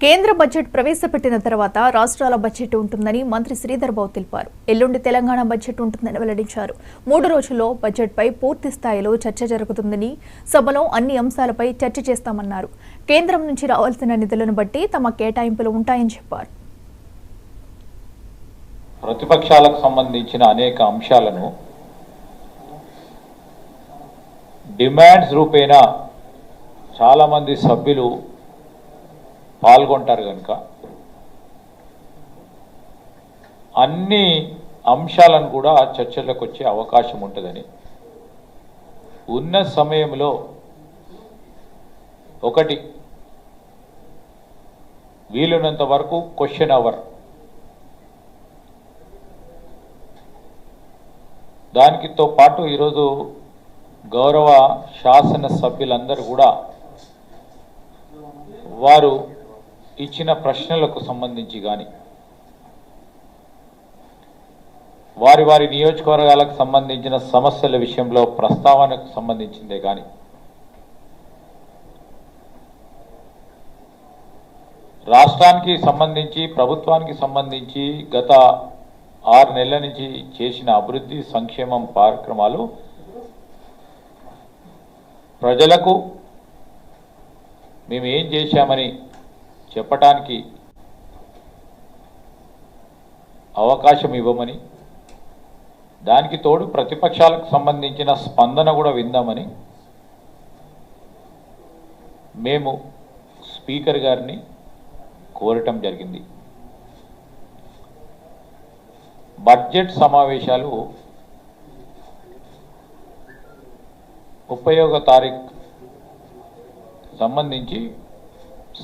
కేంద్ర బడ్జెట్ ప్రవేశపెట్టిన తర్వాత రాష్ట్రాల బడ్జెట్ ఉంటుందని మంత్రి శ్రీధర్ బాబు తెలిపారు. ఎల్లుండి తెలంగాణ బడ్జెట్ ఉంటుందని వెల్లడించారు. 3 రోజుల్లో బడ్జెట్పై పూర్తి స్థాయిలో చర్చ జరుగుతుందని, సభలో అన్ని అంశాలపై చర్చ చేస్తామన్నారు. కేంద్రం నుంచి రావాల్సిన నిధులను బట్టి తమ కేటాయింపులు ఉంటాయని చెప్పారు. ప్రతిపక్షాలకు సంబంధించిన అనేక అంశాలను డిమాండ్స్ రూపేణా చాలా మంది సభ్యులు పాల్గొంటారు కనుక అన్ని అంశాలను కూడా చర్చలకు వచ్చే అవకాశం ఉంటుందని ఉన్న సమయంలో ఒకటి వీలున్నంత వరకు క్వశ్చన్ అవర్ దానితో పాటు ఈరోజు గౌరవ శాసన సభ్యులందరూ కూడా వారు ఇచ్చిన ప్రశ్నలకు సంబంధించి కానీ వారి వారి నియోజకవర్గాలకు సంబంధించిన సమస్యల విషయంలో ప్రస్తావనకు సంబంధించిందే కానీ రాష్ట్రానికి సంబంధించి ప్రభుత్వానికి సంబంధించి గత 6 నెలల నుంచి చేసిన అభివృద్ధి సంక్షేమం కార్యక్రమాలు ప్రజలకు మేము ఏం చేశామని చెప్పటానికి అవకాశం ఇవ్వమని, దానికి తోడు ప్రతిపక్షాలకు సంబంధించిన స్పందన కూడా విందామని మేము స్పీకర్ గారిని కోరటం జరిగింది. బడ్జెట్ సమావేశాలు 31వ తారీఖు సంబంధించి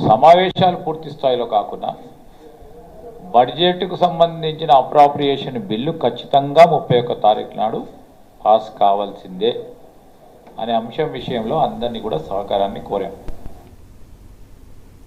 సమావేశాలు పూర్తి స్థాయిలో కాకుండా బడ్జెట్కు సంబంధించిన అప్రాప్రియేషన్ బిల్లు ఖచ్చితంగా 31వ తారీఖు నాడు పాస్ కావాల్సిందే అనే అంశం విషయంలో అందరినీ కూడా సహకారాన్ని కోరాం.